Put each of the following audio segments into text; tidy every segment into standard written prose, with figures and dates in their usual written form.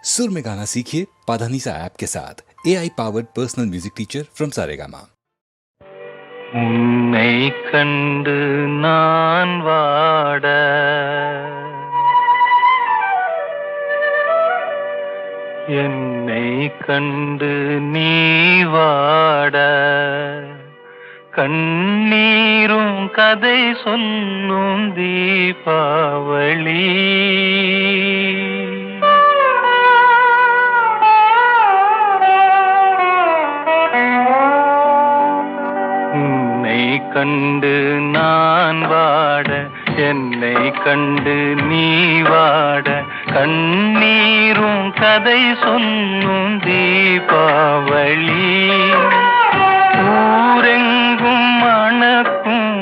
सुर में गाना सीखिए पाधानीसा ऐप के साथ। AI powered personal music teacher from Saregama. உன்னை கண்டு நான் வாட என்னை கண்டு நீ வாட கண்ணீரும் கதை சொல்லும் தீபாவளி கண்டு நான் வாட என்னை கண்டு நீ வாட கண்ணீரும் கதை சொல்லும் தீபாவளி ஊரெங்கும் மணக்கும்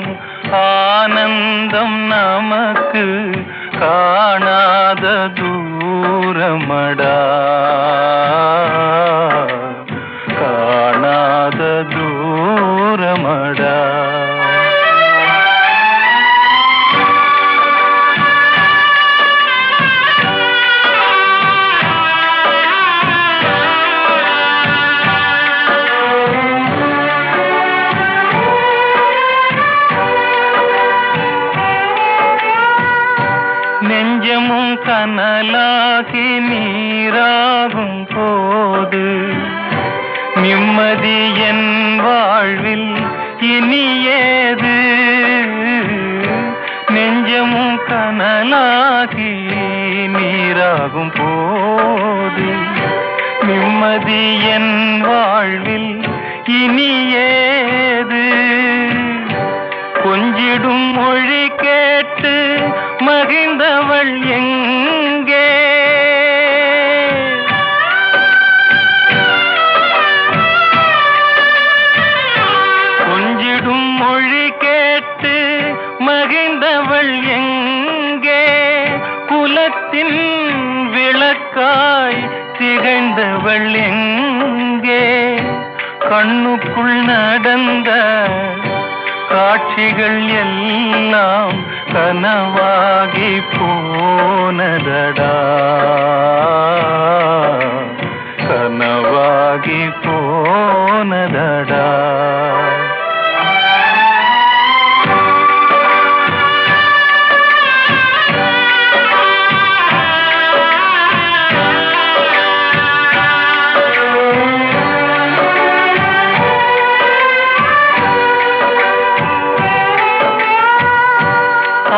ஆனந்தம் நமக்கு காணாத தூரமடா காணாத தூரமடா நெஞ்சமும் கனலாகி நீராகும் போது நிம்மதி என் வாழ்வில் இனியேது நெஞ்சமும் கனலாகி நீராகும் போது நிம்மதி என் வாழ்வில் இனியேது கொஞ்சிடும் மொழி கேட்டு மகிழ்ந்தவள் எங்கே கொஞ்சிடும் மொழி கேட்டு மகிழ்ந்தவள் எங்கே குலத்தின் விளக்காய் திகழ்ந்தவள் எங்கே கண்ணுக்குள் நடந்த காட்சிகள் எல்லாம் கனவாகி போனதடா கனவாகி போனதடா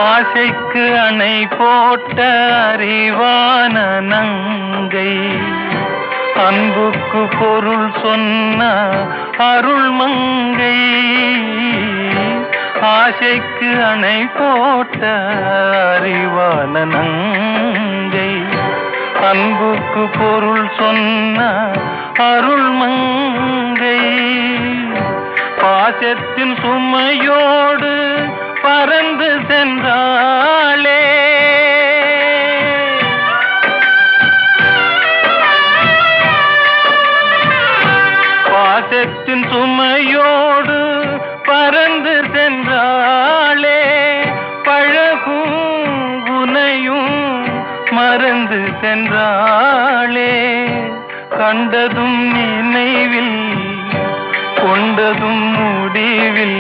ஆசைக்கு அணை போட்ட அறிவான நங்கை அன்புக்கு பொருள் சொன்ன அருள் மங்கை ஆசைக்கு அணை போட்ட அறிவான நங்கை அன்புக்கு பொருள் சொன்ன அருள் மங்கை பாசத்தின் சுமையோடு பறந்து சென்றாளே பாசத்தின் சுமையோடு பறந்து சென்றாளே பழகும் குணையும் மறந்து சென்றாளே கண்டதும் நினைவில் கொண்டதும் முடிவில்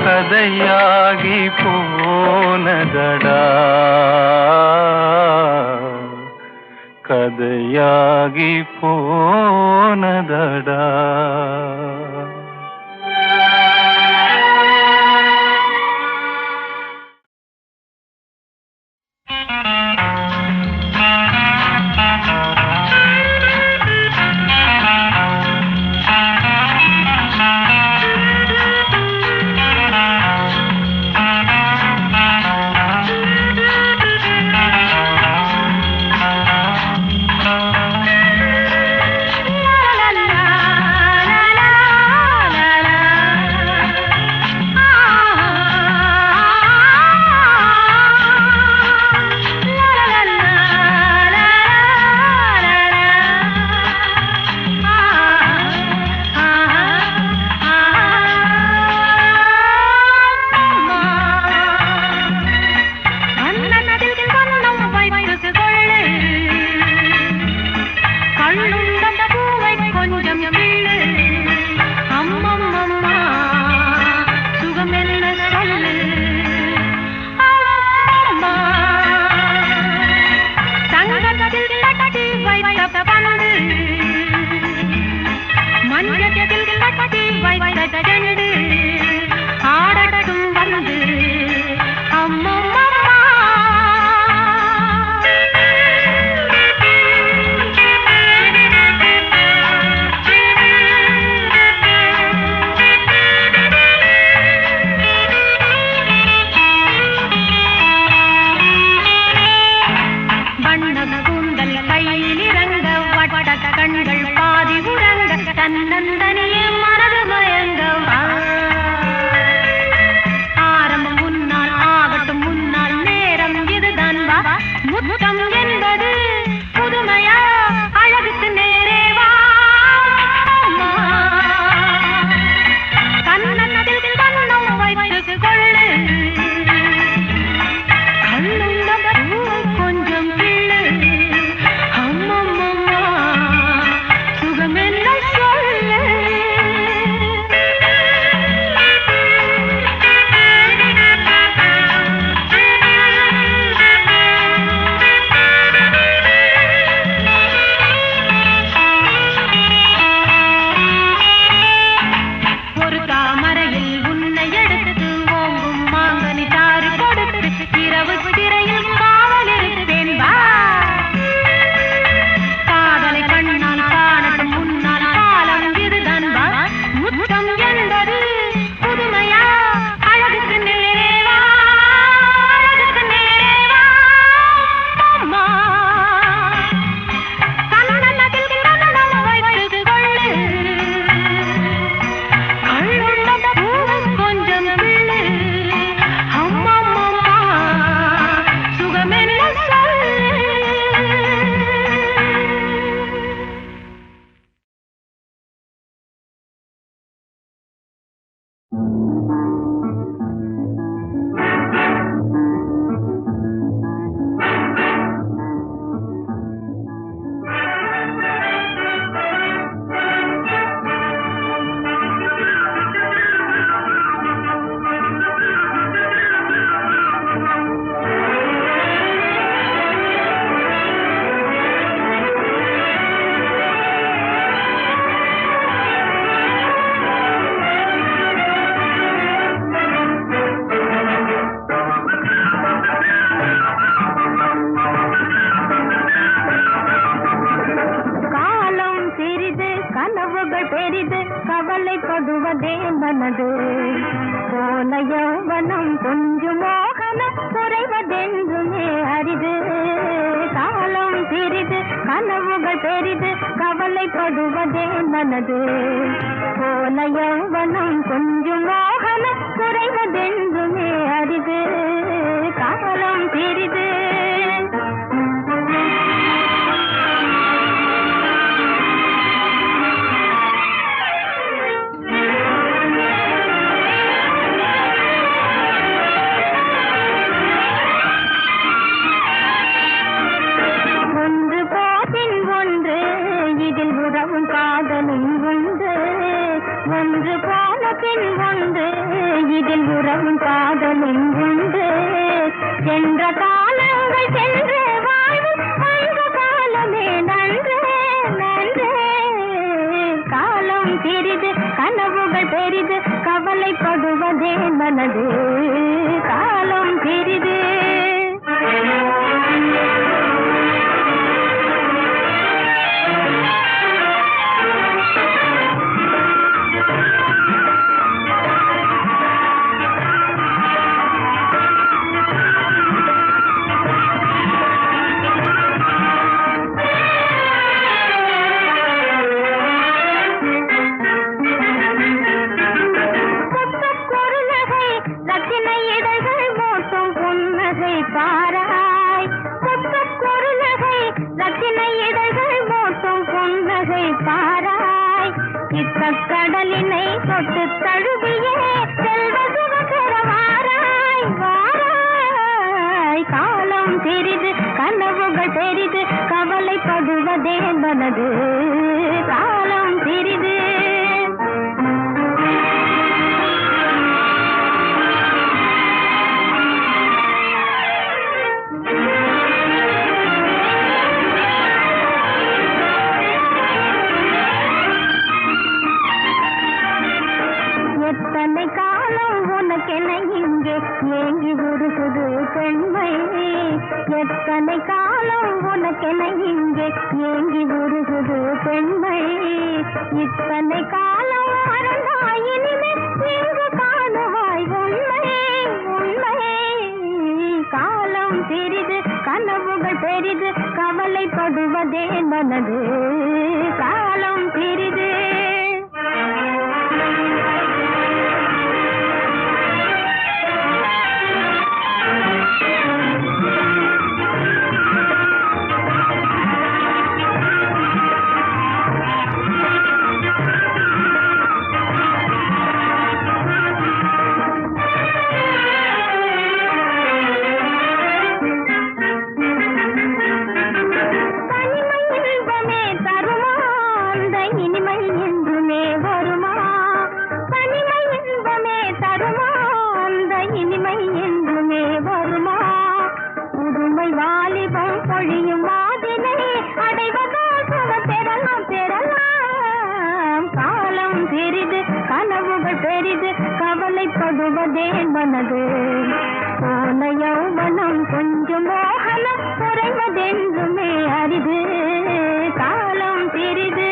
கதையாகி போனதடா கதையாகி போனதடா வந்து மஞ்சத்தில் கட்டி வைத்த ஜண்டு ஆடட்டும் வந்து அம்மம்மா கண்கள் பாதி உறங்க தன்னந்தனியே மனது மயங்க ஆரம்பம் முன்னால் ஆகட்டும் முன்னால் நேரம் இதுதான் வா முத்தம் என்பது புதுமையா அழகுக்கு நேரே வா கண்ணத்தில் கண்ணம் வைத்து கொள்ளு கண்ணுள்ள கொஞ்சம் கிள்ளு அம்மம்மா சுகமென்ன சொல்லு ஒரு தாமரையில் உன்னை எடுத்து ஓங்கும் மாங்கனி தாறு கொடுத்து இரவு திரையில் காவல் இருப்பேன் வா காதலை கண்ணால் காணட்டும் முன்னால் காலம் இதுதான் வா முத்தம் என்பது புதுமையா அழகுக்கு நேரே வா அழகுக்கு நேரே வா அம்மா கண்ணத்தில் கண்ணம் வைத்து கொள்ளு கண்ணுள்ள பூவை கொஞ்சம் கிள்ளு அம்மம்மா சுகமென்ன சொல்லு காலம் சிறிது கனவுகள் பெரிது கவலைப்படுவதே மனது போன யௌவனம் கொஞ்சம் மோகனம் குறைவதென்றுமே அரிது காலம் சிறிது கனவுகள் பெரிது கவலைப்படுவதே மனது போன யௌவனம் கொஞ்சம் மோகனம் குறைவதென்றுமே அரிது காலம் சிறிது ஒன்று போதின் ஒன்று இதில் உறவும் காதலும் உண்டு ஒன்று போன பின் ஒன்று இதில் உறவும் காதலும் உண்டு சென்ற காலங்கள் சென்று வாழ்வும் வாழ்ந்த காலமே நன்று நன்று காலம் சிறிது கனவுகள் பெரிது கவலைப்படுவதே மனது காலம் சிறிது ரத்தினை இதழ்கள் மோட்டும் புன்னகை பாராய் புத்தொரு நகை ரத்தினை இதழ்கள் மோட்டும் புன்னகை பாராய் இக்கடலினை தொட்டு தழுவியே செல்வ சுகர வாராய் வாராய் காலம் சிறிது கனவுகள் பெரிது கவலைப்படுவதே மனது காலம் சிறிது ஏங்கி உருகுது பெண்மை. இத்தனை காலம் மறந்தாய் இனிமே இங்கு காணுவாய் உண்மை உண்மை. காலம் பெரிது கனவுகள் பெரிது கவலைப்படுவதே மனது. காலம் பெரிது. இனிமை என்றுமே வருமா? தனிமை இன்பமே தருமா? அந்த இனிமை என்றுமே வருமா? புதுமை வாலிபம் பொழியும் மாதினை அடைவதோ சுக பெறலாம் பெறலாம். காலம் பெரிது கனவுகள் பெரிது கவலைப்படுவதே மனது. போன யௌவனம் கொஞ்சம் மோகனம் குறைவதென்றுமே அரிது. காலம் பெரிது.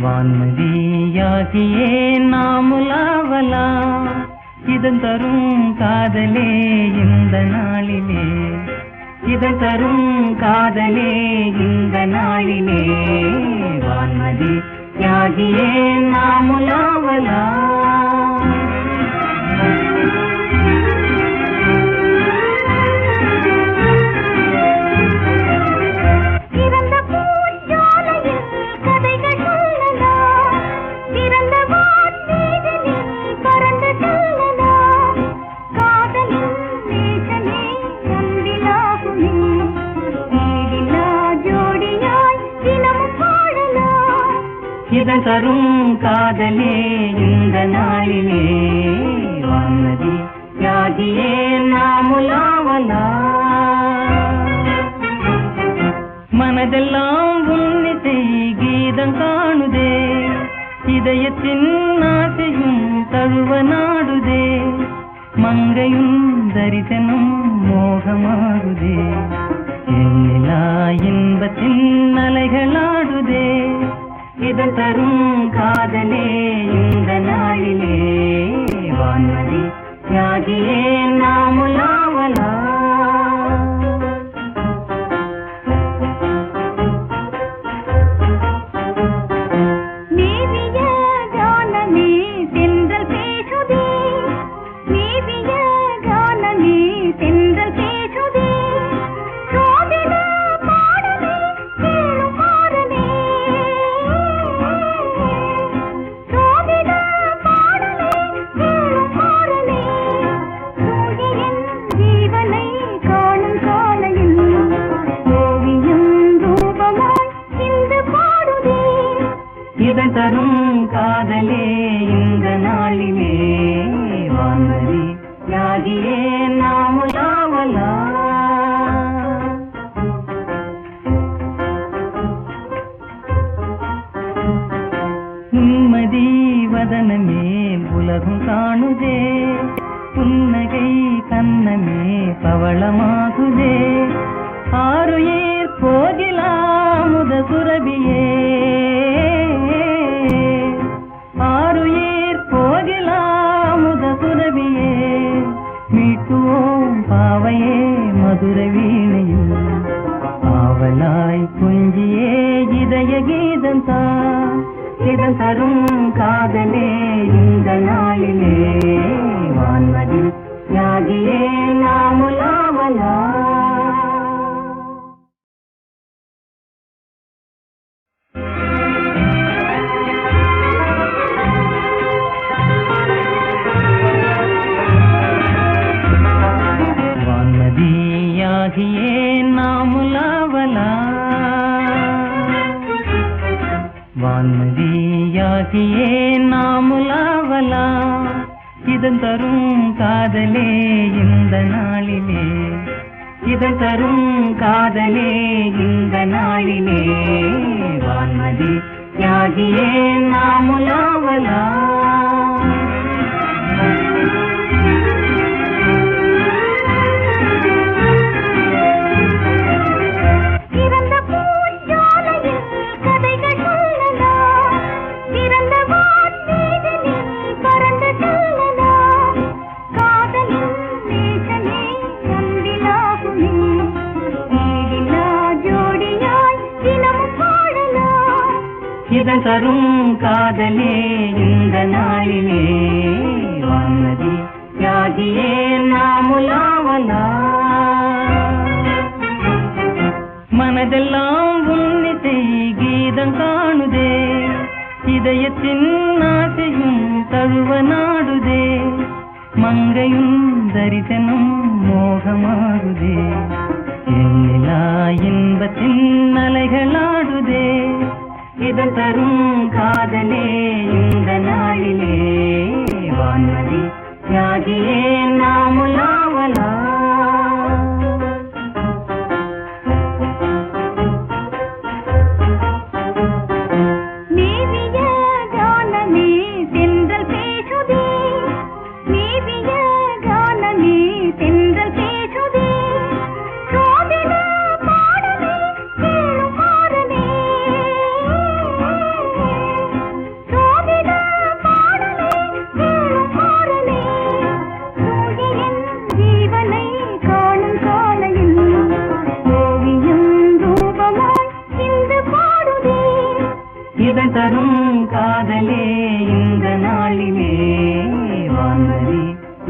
வான்மதியாகியே நாமுலாவலா இதன் தரும் காதலே இந்த நாளிலே இதன் தரும் காதலே இந்த நாளிலே வான்மதியாகியே நாமுலாவலா இதன் தரும் காதலே இந்த நாளிலே வான்மதியாகியே நாமுலாவலா மனதெல்லாம் உன்னிசை கீதம் காணுதே இதயத்தின் ஆசையும் தழுவ நாடுதே மங்கையும் தரிசனம் மோகமாகுதே எண்ணிலா இன்பத்தின் அலைகளாடுதே இதன் தரும் காதலே இந்த நாளிலே வான்மதியாகியே நாமுலாவலா இதன் தரும் காதலே இந்த நாளிலே வான்மதியாகியே நாமுலாவலா உன்மதி வதனமே உலகம் காணுதே புன்னகை கண்ணமே பவளமாகுதே ஆருயிர் போகிலாமுத சுரபியே ஆருயிர் போகிலாமுத சுரபியே மீட்டுவோம் பாவையே மதுர வீணையில் ஆவலாய் குஞ்சியே இதய கீதம் தா இதன் தரும் காதலே இந்த நாளிலே வான்மதியாகியே நாமுலாவலா வான்மதியாகியே நாமுலாவலா வான்மதியாகியே நாமுலாவலா இதன் தரும் காதலே இந்த நாளிலே இதன் தரும் காதலே இந்த நாளிலே வான்மதியாகியே நாமுலாவலா இதன் தரும் காதலே இந்த நாளிலே வான்மதியாகியே நாமுலாவலா மனதெல்லாம் உன்னிசை கீதம் காணுதே இதயத்தின் ஆசையும் தழுவ நாடுதே மங்கையும் தரிசனம் மோகமாகுதே எண்ணிலா இன்பத்தின் அலைகளாடுதே இதன் தரும் காதலே இந்த நாளிலே வான்மதியாகியே நாமுலாவலா காதலே இந்த நாளிலே வான்மதி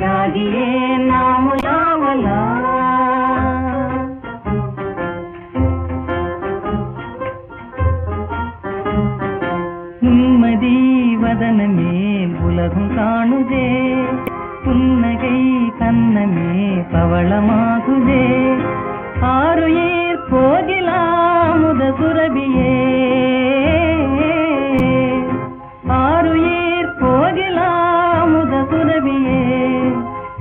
யாகியே நாமுலாவலா. உன்மதி வதனமே உலகம் காணுதே, புன்னகை கண்ணமே பவளமாகுதே. ஆருயிர் போகிலாமுத சுரபியே, ஆருயிர் போகிலாமுத சுரபியே.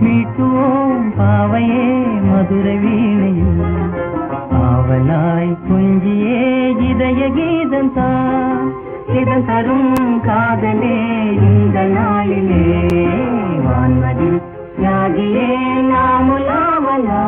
மீட்டுவோம் பாவையே மதுர வீணையில், ஆவலாய் குஞ்சியே இதய கீதம் தா. இதம் தரும் காதலே இந்த நாளிலே வான்மதி யாகியே நாமுலாவலா.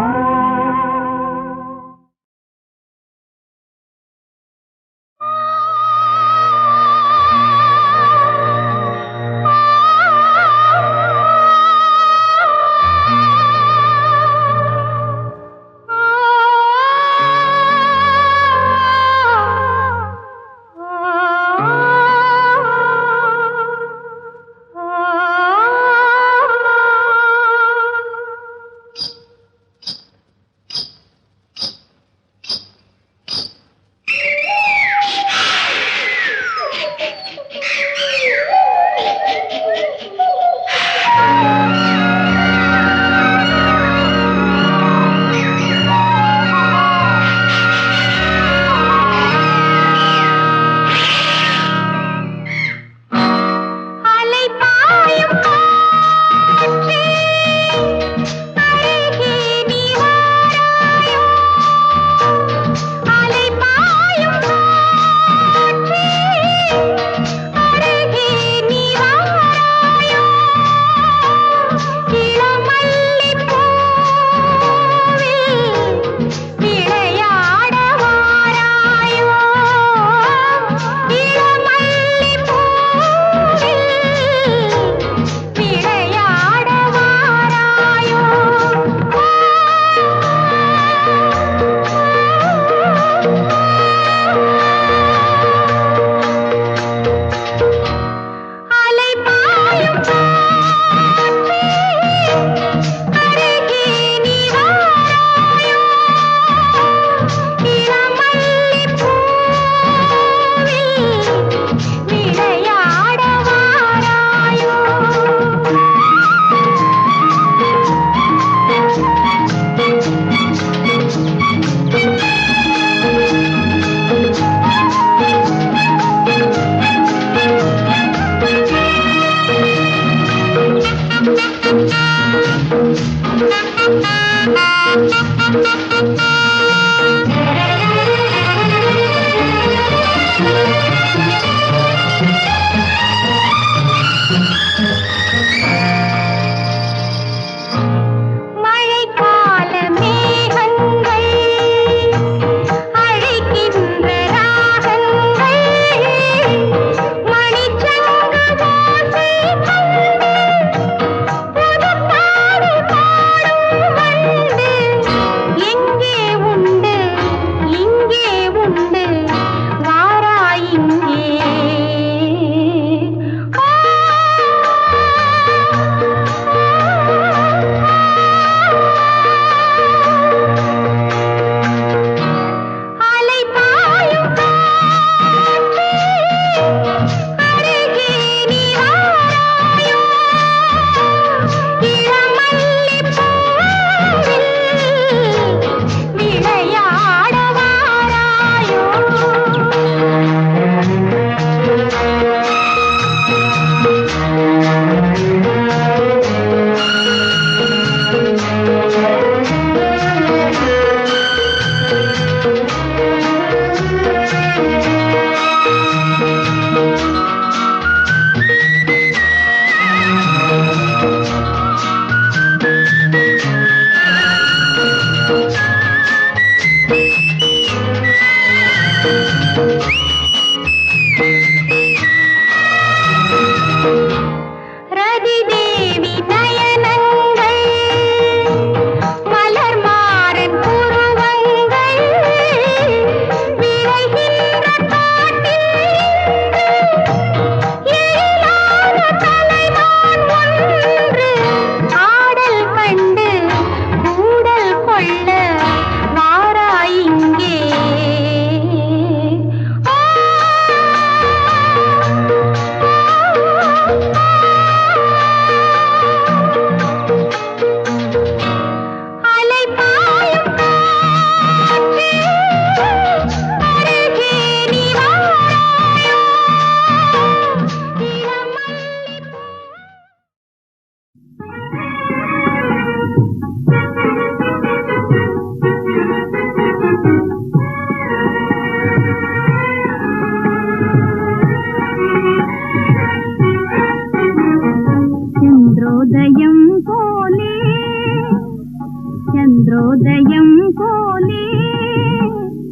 சென்றோதயம் போலே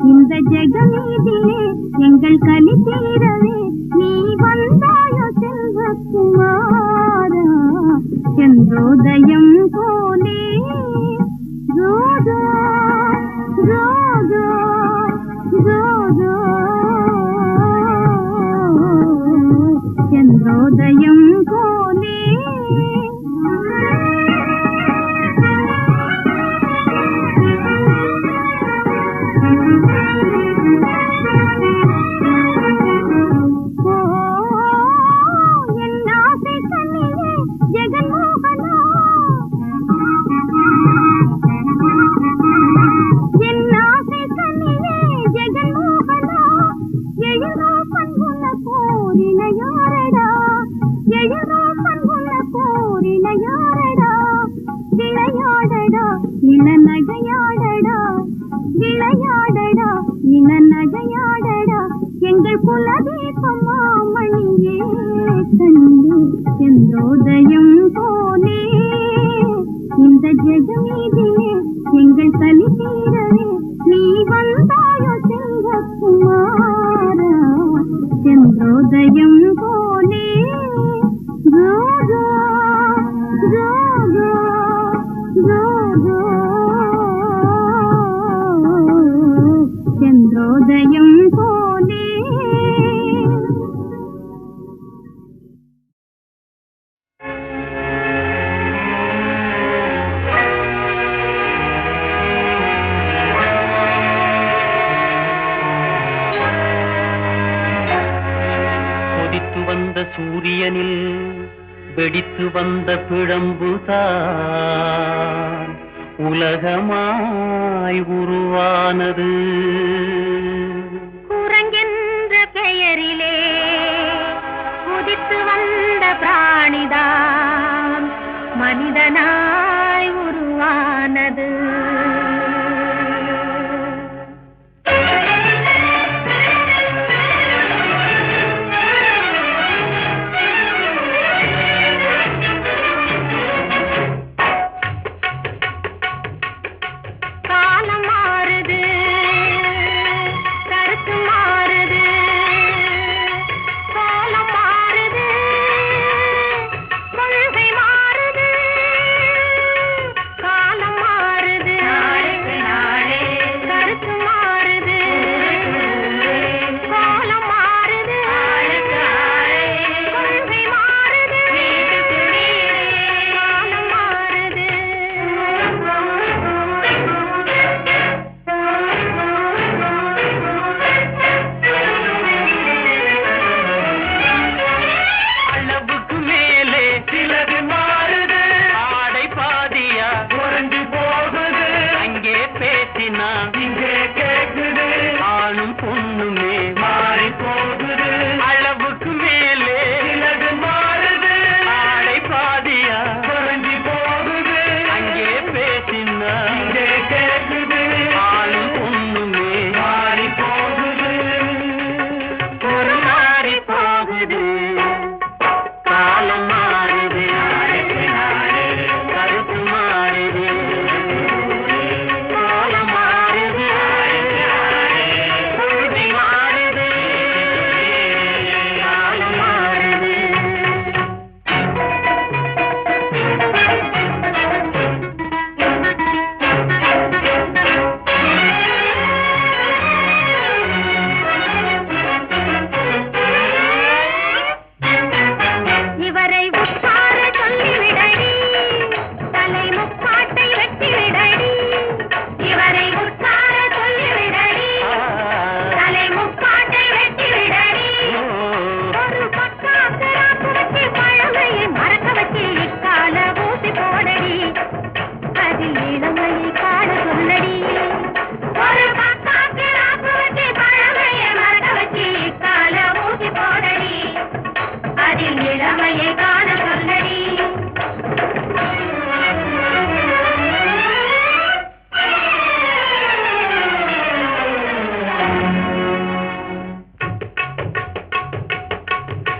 இந்த ஜெகமீதிலே எங்கள் கலி தீரவே நீ வந்தாயோ செல்வக்குமாரா சென்றோதயம் போலே ரோஜா ரோஜா ரோஜா சென்றோதயம் போலே எங்கள் குலதீபம் மாமணியே கண்டு சென்றோதயம் போலே இந்த ஜெகமீதிலே எங்கள் கலி தீரவே நீ வந்தாயோ செல்வக்குமாரா சென்றோதயம் போலே ரோஜா ரோஜா ரோஜா சென்றோதயம் போலே கொதித்து வந்த சூரியனில் வெடித்து வந்த பிழம்புதான் உலகமாய் உருவானது குரங்கென்ற பெயரிலே உதித்து வந்த பிராணிதான் மனிதனாய் உருவானது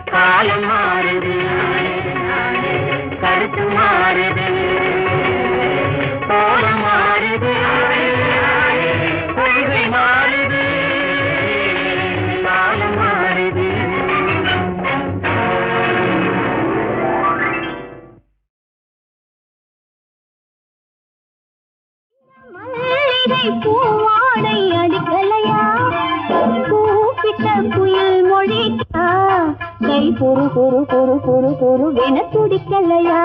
காலம் மாறுது, கருத்து மாறுது, கோலம் மாறுது. மல்லிகை பூவாடை அடிக்கலையா கூப்பிட்ட குயில் மொழிக்கா கை பொறு பொறு பொறு பொறு பொறுவென துடிக்கலையா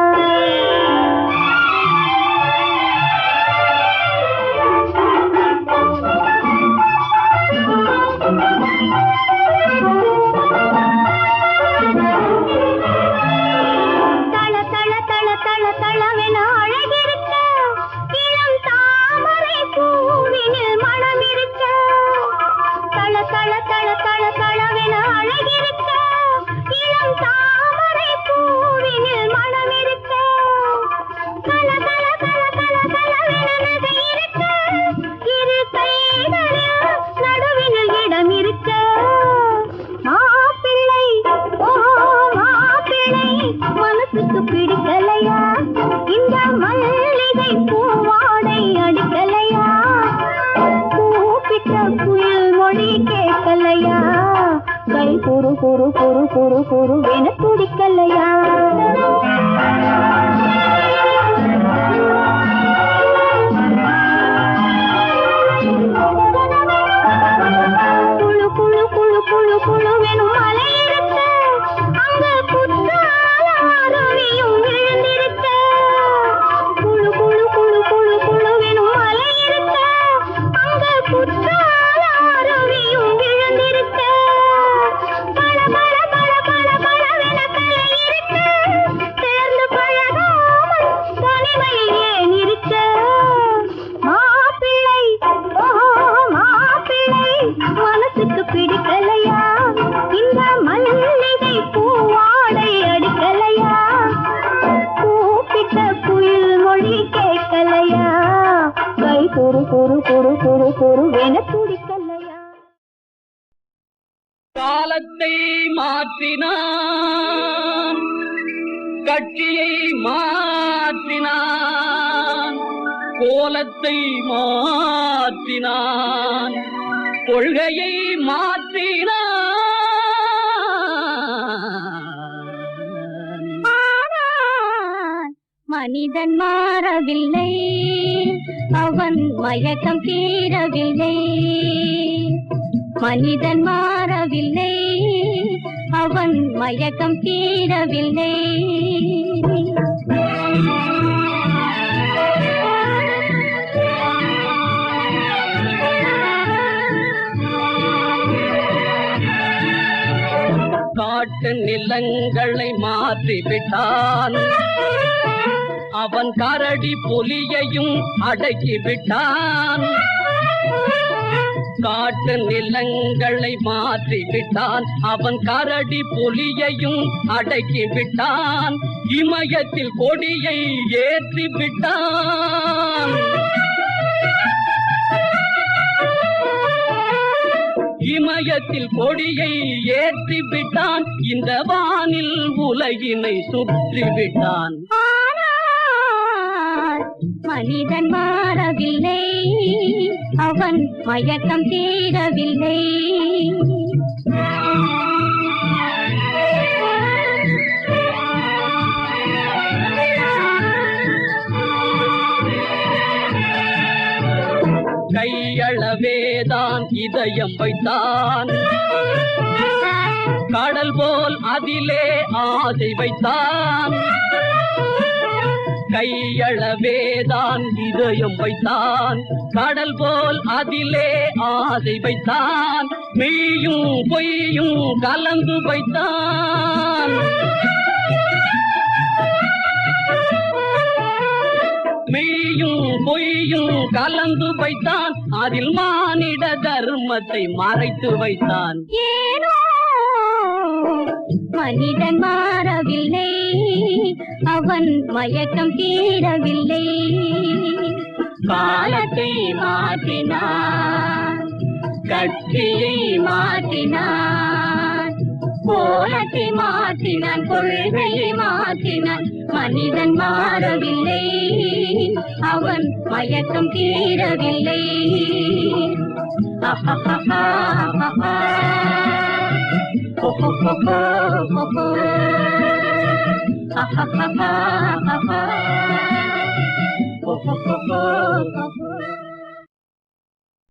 பிடிக்கலையா இந்த மல்லிகை பூவாடை அடிக்கலையா கூப்பிட்ட குயில் மொழி கேட்கலையா கை பொறு பொறு பொறு பொறு பொறுவென துடிக்கலையா குழு குழு குழு குழு குழுவெனும் மலை இருக்க அங்க குற்றால அருவியும் விழுந்திருக்க குழு குழு குழு குழு குழுவெனும் மலை இருக்க அங்க குற்றால அருவியும் விழுந்திருக்க பல பல பல பல பலவென தலை இருக்க சேர்ந்து பழகாமல் தனிமையில் ஏன் இருக்க மாப்பிள்ளை மாப்பிள்ளை மனசுக்கு பிடிக்கலையா இந்த மல்லிகை பூவாடை அடிக்கலையா கூப்பிட்ட குயில் மொழி கேட்கலையா கை பொறு பொறு பொறு பொறு பொறுவென துடிக்கலையா காலத்தை மாற்றினான் கட்சியை மாற்றினான் கோலத்தை மாற்றினான் கொள்கையை மாற்றினான் மனிதன் மாறவில்லை அவன் மயக்கம் தீரவில்லை மனிதன் மாறவில்லை அவன் மயக்கம் தீரவில்லை காட்டு நிலங்களை மாற்றிவிட்டான் அவன் கரடி புலியையும் அடக்கிவிட்டான் காட்டு நிலங்களை மாற்றிவிட்டான் அவன் கரடி புலியையும் அடக்கிவிட்டான் இமயத்தில் கொடியை ஏற்றிவிட்டான் இமயத்தில் கொடியை ஏற்றிவிட்டான் இந்த வானில் உலகினை சுற்றிவிட்டான் மனிதன் மாறவில்லை அவன் மயக்கம் தீரவில்லை கையளவேதான் இதயம் வைத்தான் கடல் போல் அதிலே ஆசை வைத்தான் கையளவேதான் இதயம் வைத்தான் கடல் போல் அதிலே ஆசை வைத்தான் மெய்யும் பொய்யும் கலந்து வைத்தான் மெய்யும் பொய்யும் கலந்து வைத்தான் அதில் மானிட தர்மத்தை மறைத்து வைத்தான் ஏனோ மனிதன் மாறவில்லை அவன் மயக்கம் தீரவில்லை காலத்தை மாற்றினான் கட்சியை மாற்றினான் கோலத்தை மாற்றினான் கொள்கையை மாற்றினான் மனிதன் மாறவில்லை அவன் மயக்கம் தீரவில்லை ha ha ha ha